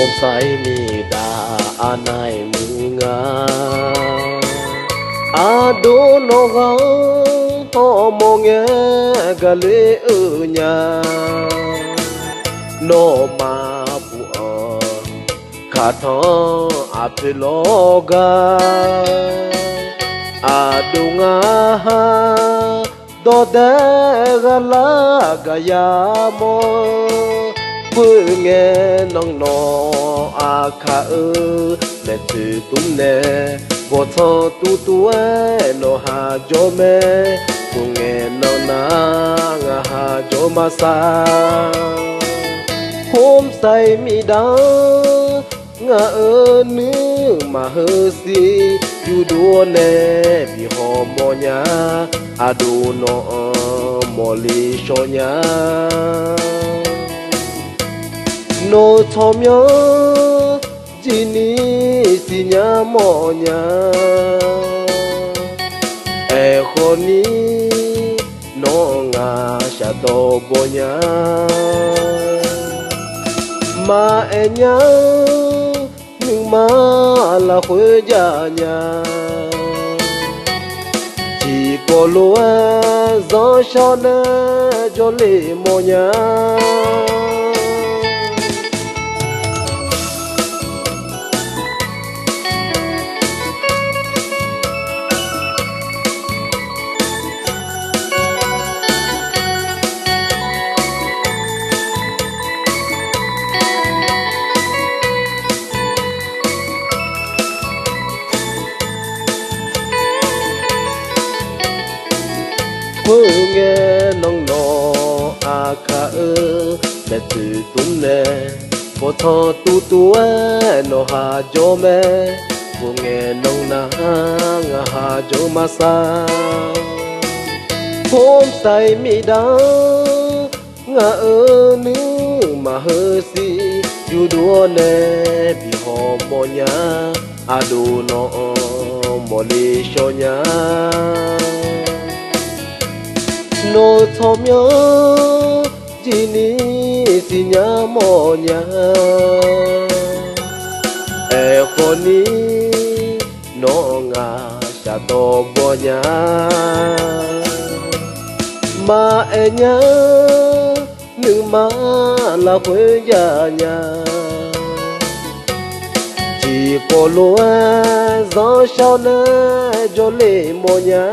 hôm say mi đã anai munga ado no ga ho mo nghe gale ở nhà no ma bu cả thọ apiloga adunga do de gala gaya mo nghe nong no a kha le tu tum ne bo tho tu no ha jo me nghe no na nga ha jo ma sa hôm say mi da nga nữ mà hơ si yu đua ne bi ho mo nya adu no mo li sho nya no thom nhớ chỉ ni si nhá mò nhá e khô ni no ngà sa to bo nhá mà e nhá nhưng mà là khuê già nhà chỉ có lúa gió cho nè cho lì mò nhá nghe nong no a kha le tu tum ne bo tho tu no ha jo me nghe nong na nga ha jo ma sa hôm say mi da nga nữ mà hơ si yu đua ne bi ho mo nya adu no mo li sho nya no thom nhớ chỉ ni si nhá mò nhá e khô ni no ngà sa to bo nhá mà e nhá nữ mà là quê già nhà chỉ có lúa gió sao nè cho lệ mò nhá